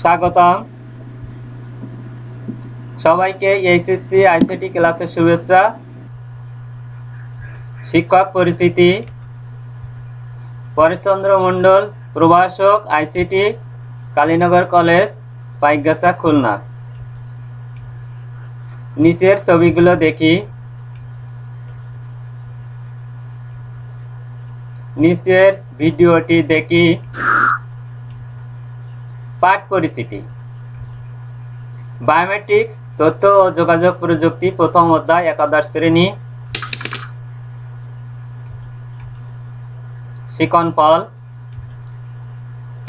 স্বাগতম সবাইকে HSC ICT ক্লাসের শুভেচ্ছা। শিক্ষক পরিচিতি, পরেশচন্দ্র মণ্ডল, প্রভাষক, আইসিটি, কালীনগর কলেজ, পাইকগাছা, খুলনা। নিচের ছবিগুলো দেখি। নিচের ভিডিওটি দেখি। পাঠ পরিচিতি। বায়োমেট্রিক্স, তথ্য ও যোগাযোগ প্রযুক্তি, প্রথম অধ্যায়, একাদশ শ্রেণী। শিক্ষণফল।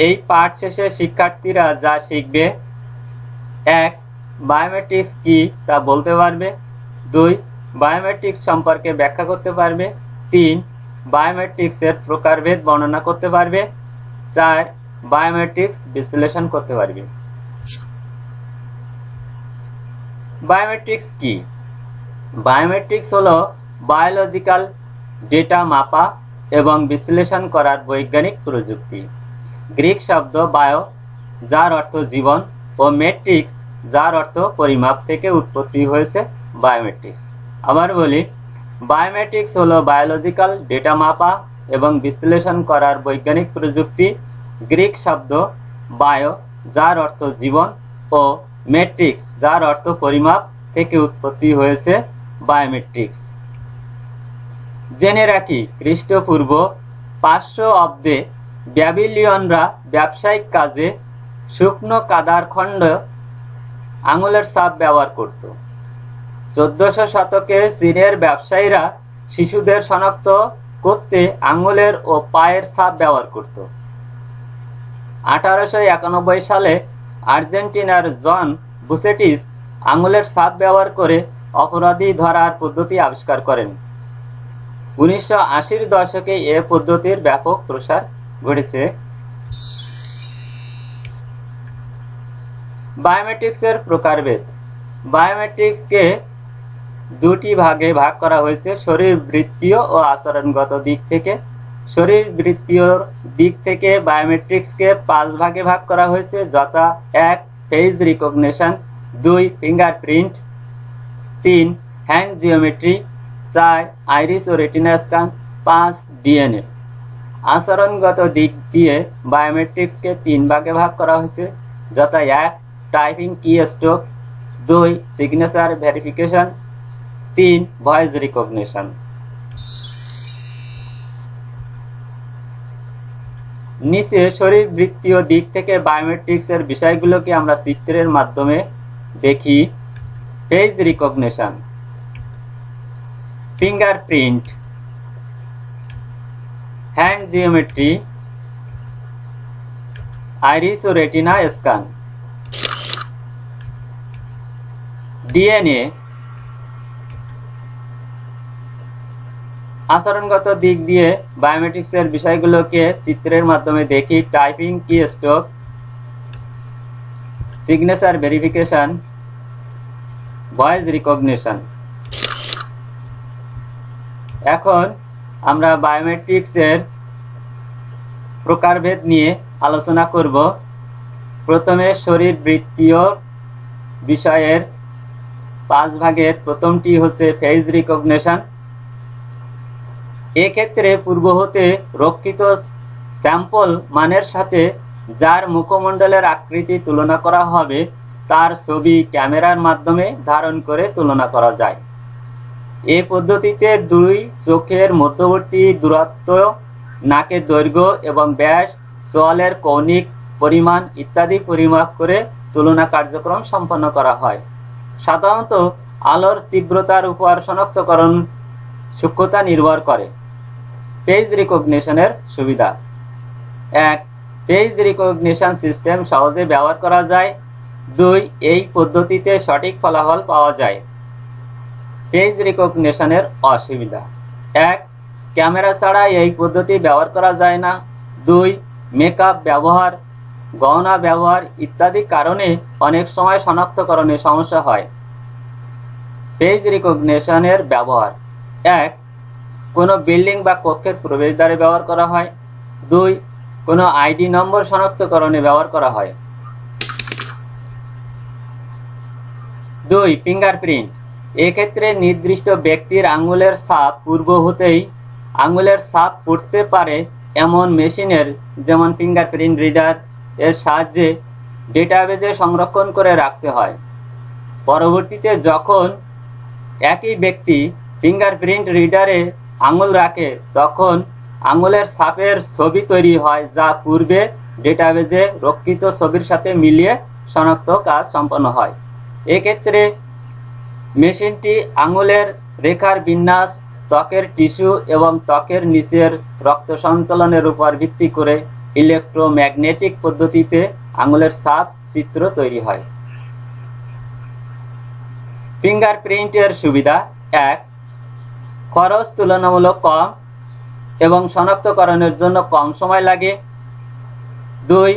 এই পাঠ শেষে শিক্ষার্থীরা যা শিখবে: 1. বায়োমেট্রিক্স কি তা বলতে পারবে। 2. বায়োমেট্রিক্স সম্পর্কে ব্যাখ্যা করতে পারবে। 3. বায়োমেট্রিক্সের প্রকারভেদ বর্ণনা করতে পারবে। 4. বায়োমেট্রিক্স বিশ্লেষণ করতে পারবে। বায়োমেট্রিক্স কি? বায়োমেট্রিক্স হলো বায়োলজিক্যাল ডেটা মাপা এবং বিশ্লেষণ করার বৈজ্ঞানিক প্রযুক্তি। গ্রিক শব্দ বায়ো, যার অর্থ জীবন, ও মেট্রিক্স, যার অর্থ পরিমাপ থেকে উৎপত্তি হয়েছে বায়োমেট্রিক্স। আবার বলি, বায়োমেট্রিক্স হলো বায়োলজিক্যাল ডেটা মাপা এবং বিশ্লেষণ করার বৈজ্ঞানিক প্রযুক্তি। গ্রিক শব্দ বায়ো, যার অর্থ জীবন, ও মেট্রিক্স, যার অর্থ পরিমাপ থেকে উৎপত্তি হয়েছে বায়োমেট্রিক্স। জেনে রাখি, খ্রিস্টপূর্ব 500 অব্দে ব্যাবিলিয়নরা ব্যবসায়িক কাজে শুকনো কাদার খণ্ড আঙুলের ছাপ ব্যবহার করত। 1400 শতকে চীনের ব্যবসায়ীরা শিশুদের শনাক্ত করতে আঙুলের ও পায়ের ছাপ ব্যবহার করত। 1891 সালে আর্জেন্টিনার জন বুসেটিস আঙুলের ছাপ ব্যবহার করে অপরাধী ধরার পদ্ধতি আবিষ্কার করেন। 1980-র দশকে এ পদ্ধতির ব্যাপক প্রসার ঘটেছে। বায়োমেট্রিক্সের প্রকারভেদ। বায়োমেট্রিক্সকে দুটি ভাগে ভাগ করা হয়েছে: শরীরবৃত্তীয় ও আচরণগত দিক থেকে। শরীরবৃত্তীয় দিক থেকে বায়োমেট্রিক্সকে 5 ভাগে ভাগ করা হয়েছে, যথা: 1. Face recognition, 2. Fingerprint, 3. Hand geometry, 4. Iris ও রেটিনা স্ক্যান, 5. ডিএনএ। আচরণগত দিক দিয়ে বায়োমেট্রিক্সকে 3 ভাগে ভাগ করা হয়েছে, যথা: 1. টাইপিং কি stroke, 2. Signature verification, 3. Voice recognition. নিচে শরীরবৃত্তীয় দিক থেকে বায়োমেট্রিক্সের বিষয়গুলোকে আমরা চিত্রের মাধ্যমে দেখি। Face recognition, fingerprint, hand geometry, iris ও রেটিনা স্ক্যান। ডিএনএ। আচরণগত দিক দিয়ে বায়োমেট্রিক্সের বিষয়গুলোকে চিত্রের মাধ্যমে দেখি। টাইপিং কি stroke, signature verification, voice recognition. এখন আমরা বায়োমেট্রিক্সের প্রকারভেদ নিয়ে আলোচনা করব। প্রথমে শরীরবৃত্তীয় বিষয়ের 5 ভাগের প্রথমটি হচ্ছে ফেস রিকগনিশন। এক্ষেত্রে পূর্ব হতে রক্ষিত স্যাম্পল মানের সাথে যার মুখমণ্ডলের আকৃতি তুলনা করা হবে তার ছবি ক্যামেরার মাধ্যমে ধারণ করে তুলনা করা যায়। এই পদ্ধতিতে 2 চোখের মধ্যবর্তী দূরত্ব, নাকের দৈর্ঘ্য এবং ব্যাস, চোয়ালের কৌণিক পরিমাণ ইত্যাদি পরিমাপ করে তুলনা কার্যক্রম সম্পন্ন করা হয়। সাধারণত আলোর তীব্রতার উপর শনাক্তকরণ সূক্ষ্মতা নির্ভর করে। ফেস রিকগনিশনের সুবিধা: 1. ফেস রিকগনিশন সিস্টেম সহজে ব্যবহার করা যায়। 2. এই পদ্ধতিতে সঠিক ফলাফল পাওয়া যায়। ফেস রিকগনিশনের অসুবিধা: 1. ক্যামেরা ছাড়া এই পদ্ধতি ব্যবহার করা যায় না। 2. মেকআপ ব্যবহার, গহনা ব্যবহার ইত্যাদি কারণে অনেক সময় শনাক্তকরণে সমস্যা হয়। ফেস রিকগনিশনের ব্যবহার: 1. কোনো বিল্ডিং বা কক্ষের প্রবেশদ্বারে ব্যবহার করা হয়। 2. কোনো আইডি নম্বর শনাক্তকরণে ব্যবহার করা হয়। 2. ফিঙ্গারপ্রিন্ট। এক্ষেত্রে নির্দিষ্ট ব্যক্তির আঙুলের ছাপ পূর্ব হতেই আঙুলের ছাপ পড়তে পারে এমন মেশিনের, যেমন ফিঙ্গারপ্রিন্ট রিডার এর সাহায্যে ডেটাবেজে সংরক্ষণ করে রাখতে হয়। পরবর্তীতে যখন একই ব্যক্তি ফিঙ্গারপ্রিন্ট রিডারে আঙুল রাখে তখন আঙুলের ছাপের ছবি তৈরি হয়, যা পূর্বে ডেটাবেজে রক্ষিত ছবির সাথে মিলিয়ে শনাক্ত কাজ সম্পন্ন হয়। এক্ষেত্রে মেশিনটি আঙুলের রেখার বিন্যাস, ত্বকের টিস্যু এবং ত্বকের নিচের রক্ত সঞ্চালনের উপর ভিত্তি করে ইলেকট্রোম্যাগনেটিক পদ্ধতিতে আঙুলের ছাপ চিত্র তৈরি হয়। ফিঙ্গারপ্রিন্টের সুবিধা: 1. খরচ তুলনামূলক কম এবং শনাক্তকরণের জন্য কম সময় লাগে। 2.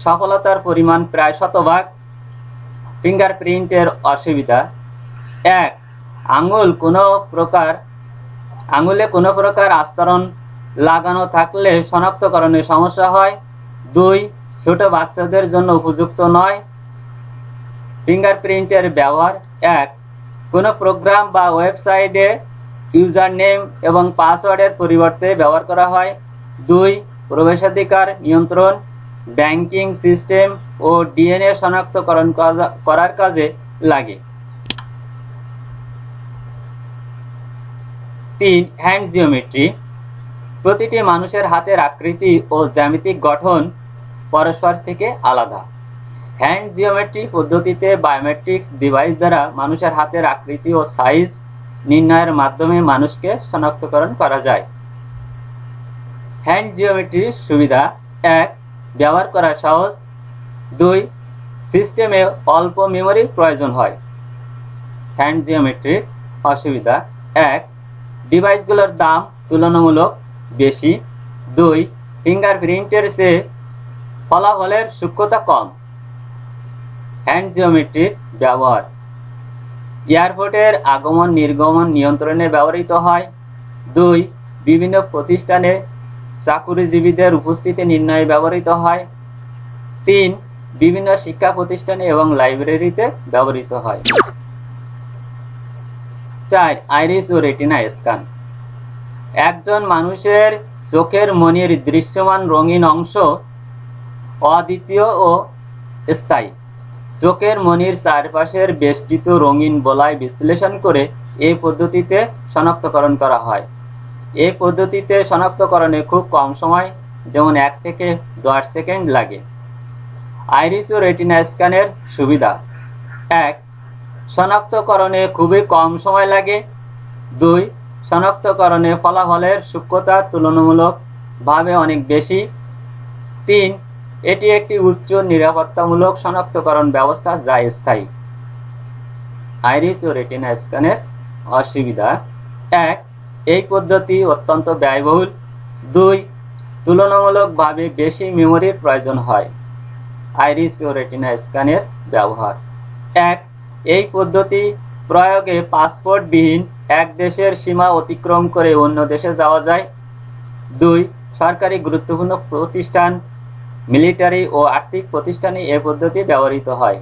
সফলতার পরিমাণ প্রায় শতভাগ। ফিঙ্গারপ্রিন্টের অসুবিধা: 1. আঙুলে কোনো প্রকার আস্তরণ লাগানো থাকলে শনাক্তকরণে সমস্যা হয়। 2. ছোট বাচ্চাদের জন্য উপযুক্ত নয়। ফিঙ্গারপ্রিন্টের ব্যবহার: 1. কোনো প্রোগ্রাম বা ওয়েবসাইটে ইউজার নেম এবং পাসওয়ার্ডের পরিবর্তে ব্যবহার করা হয়। 2. প্রবেশাধিকার নিয়ন্ত্রণ, ব্যাংকিং সিস্টেম ও ডিএনএ শনাক্তকরণ করার কাজে লাগে। 3. Hand geometry. প্রতিটি মানুষের হাতের আকৃতি ও জ্যামিতিক গঠন পরস্পর থেকে আলাদা। হ্যান্ড জিওমেট্রি পদ্ধতিতে বায়োমেট্রিক্স ডিভাইস দ্বারা মানুষের হাতের আকৃতি ও সাইজ নির্ণয়ের মাধ্যমে মানুষকে শনাক্তকরণ করা যায়। হ্যান্ড জিওমেট্রির সুবিধা: 1. ব্যবহার করা সহজ। 2. সিস্টেমে অল্প মেমোরির প্রয়োজন হয়। হ্যান্ড জিওমেট্রির অসুবিধা: 1. ডিভাইসগুলোর দাম তুলনামূলক বেশি। 2. ফিঙ্গারপ্রিন্টের চেয়ে ফলাফলের সূক্ষ্মতা কম। হ্যান্ড জিওমেট্রির ব্যবহার: এয়ারপোর্টের আগমন নির্গমন নিয়ন্ত্রণে ব্যবহৃত হয়। 2. বিভিন্ন প্রতিষ্ঠানে চাকুরিজীবীদের উপস্থিতি নির্ণয়ে ব্যবহৃত হয়। 3. বিভিন্ন শিক্ষা প্রতিষ্ঠানে এবং লাইব্রেরিতে ব্যবহৃত হয়। 4. আইরিস ও রেটিনা স্ক্যান। একজন মানুষের চোখের মণির দৃশ্যমান রঙিন অংশ অদ্বিতীয় ও স্থায়ী। চোখের মণির চারপাশের বেষ্টিত রঙিন বলয় বিশ্লেষণ করে এই পদ্ধতিতে শনাক্তকরণ করা হয়। এই পদ্ধতিতে শনাক্তকরণে খুব কম সময়, যেমন 1 থেকে 10 সেকেন্ড লাগে। আইরিস ও রেটিনা স্ক্যানের সুবিধা: 1. শনাক্তকরণে খুবই কম সময় লাগে। 2. শনাক্তকরণে ফলাফলের সূক্ষ্মতা তুলনামূলকভাবে অনেক বেশি। 3. এটি একটি উচ্চ নিরাপত্তামূলক শনাক্তকরণ ব্যবস্থা যা স্থায়ী। আইরিস ও রেটিনা স্ক্যানের অসুবিধা: 1. এই পদ্ধতি অত্যন্ত ব্যয়বহুল। 2. তুলনামূলকভাবে বেশি মেমোরির প্রয়োজন হয়। আইরিস ও রেটিনা স্ক্যানের ব্যবহার: 1. এই পদ্ধতি প্রয়োগে পাসপোর্টবিহীন এক দেশের সীমা অতিক্রম করে অন্য দেশে যাওয়া যায়। 2. সরকারি গুরুত্বপূর্ণ প্রতিষ্ঠান, মিলিটারি ও আর্থিক প্রতিষ্ঠানে এই পদ্ধতি ব্যবহৃত হয়।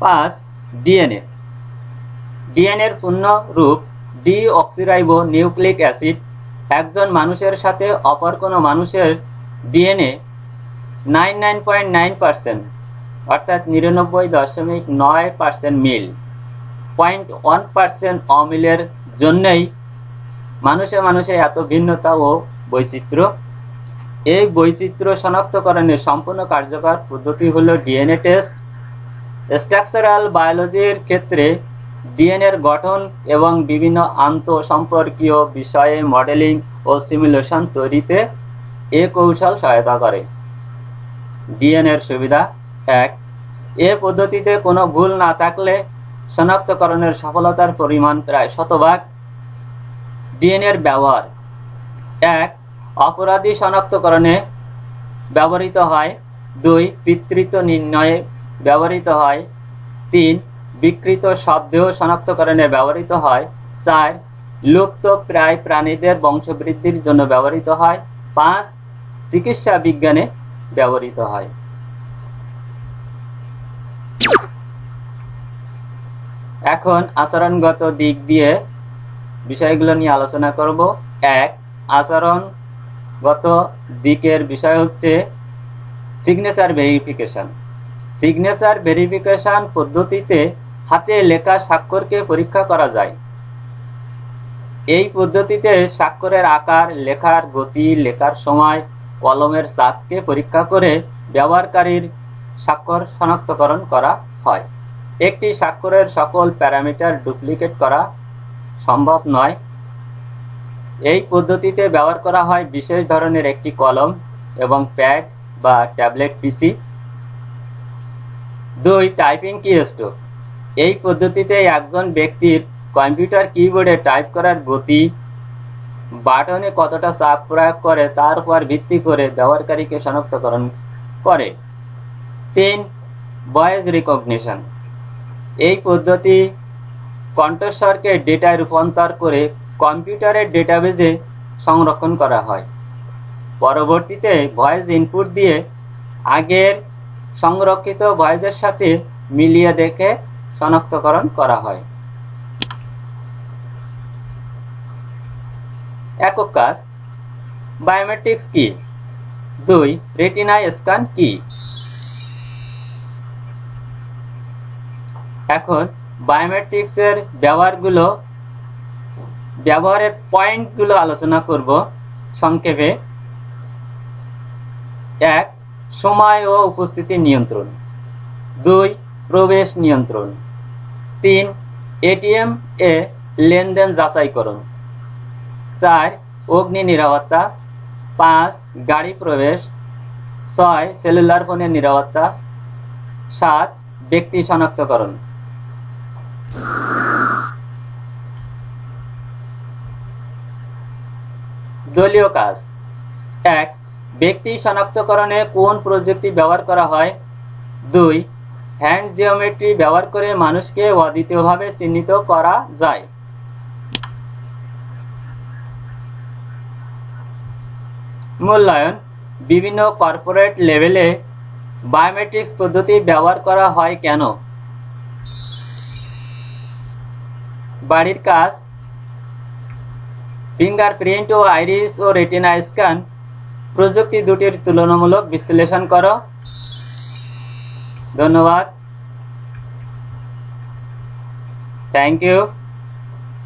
5. ডিএনএ। ডিএনএর পূর্ণ রূপ ডিঅক্সিরাইবো নিউক্লিক অ্যাসিড। একজন মানুষের সাথে অপর কোনো মানুষের ডিএনএ 99.9% অর্থাৎ 99.9% মিল, 0.1% অমিলের জন্যই মানুষে মানুষে এত ভিন্নতা ও বৈচিত্র্য। এই বৈচিত্র্য শনাক্তকরণের সম্পূর্ণ কার্যকর পদ্ধতি হল ডিএনএ টেস্ট। স্ট্রাকচারাল বায়োলজির ক্ষেত্রে ডিএনএর গঠন এবং বিভিন্ন আন্তঃসম্পর্কীয় বিষয়ে মডেলিং ও সিমুলেশন তৈরিতে এ কৌশল সহায়তা করে। ডিএনএর সুবিধা: 1. এ পদ্ধতিতে কোনো ভুল না থাকলে শনাক্তকরণের সফলতার পরিমাণ প্রায় শতভাগ। ডিএনএর ব্যবহার: 1. অপরাধী শনাক্তকরণে ব্যবহৃত হয়। 2. পিতৃত্ব নির্ণয়ে ব্যবহৃত হয়। 3. বিকৃত শবদেহ শনাক্তকরণে ব্যবহৃত হয়। 4. লুপ্ত প্রায় প্রাণীদের বংশবৃদ্ধির জন্য ব্যবহৃত হয়। 5 চিকিৎসা বিজ্ঞানে ব্যবহৃত হয়। এখন আচরণগত দিক দিয়ে বিষয়গুলো নিয়ে আলোচনা করব। 1 আচরণগত দিকের বিষয় হচ্ছে সিগনেচার ভেরিফিকেশন। সিগনেচার ভেরিফিকেশন পদ্ধতিতে হাতে লেখা স্বাক্ষরকে পরীক্ষা করা যায়। এই পদ্ধতিতে স্বাক্ষরের আকার, লেখার গতি, লেখার সময়, কলমের চাপকে পরীক্ষা করে ব্যবহারকারীর স্বাক্ষর শনাক্তকরণ করা হয়। একটি স্বাক্ষরের সকল প্যারামিটার ডুপ্লিকেট করা সম্ভব নয়। এই পদ্ধতিতে ব্যবহার করা হয় বিশেষ ধরনের একটি কলম এবং প্যাড বা ট্যাবলেট পিসি। 2 টাইপিং কিস্ট্রোক। এই পদ্ধতিতে একজন ব্যক্তির কম্পিউটার কিবোর্ডে টাইপ করার গতি, বাটনে কতটা চাপ প্রয়োগ করে তার উপর ভিত্তি করে ব্যবহারকারীকে শনাক্তকরণ করে। 3 ভয়েস রিকগনিশন। এই পদ্ধতি কণ্ঠস্বরকে ডেটায় রূপান্তর করে কম্পিউটারের ডেটাবেজে সংরক্ষণ করা হয়। পরবর্তীতে ভয়েস ইনপুট দিয়ে আগের সংরক্ষিত ভয়েসের সাথে মিলিয়ে দেখে শনাক্তকরণ করা হয়। একক কাজ বায়োমেট্রিক্স কি? 2 রেটিনা স্ক্যান কি? এখন বায়োমেট্রিক্সের ব্যবহারের পয়েন্টগুলো আলোচনা করব সংক্ষেপে। 1 সময় ও উপস্থিতি নিয়ন্ত্রণ। 2 প্রবেশ নিয়ন্ত্রণ। 3 এটিএম এ লেনদেন যাচাইকরণ। 4 অগ্নি নিরাপত্তা। 5 গাড়ি প্রবেশ। 6 সেলুলার ফোনের নিরাপত্তা। 7 ব্যক্তি শনাক্তকরণ। দলীয় কাজ। 1 ব্যক্তি শনাক্তকরণে কোন প্রযুক্তি ব্যবহার করা হয়? 2 হ্যান্ড জিওমেট্রি ব্যবহার করে মানুষকে অদ্বিতীয়ভাবে চিহ্নিত করা যায়। মূল্যায়ন। বিভিন্ন কর্পোরেট লেভেলে বায়োমেট্রিক্স পদ্ধতি ব্যবহার করা হয় কেন? বাড়ির কাজ। ফিঙ্গারপ্রিন্ট ও আইরিস ও রেটিনা স্ক্যান প্রযুক্তি দুটির তুলনামূলক বিশ্লেষণ করো। ধন্যবাদ। Thank you.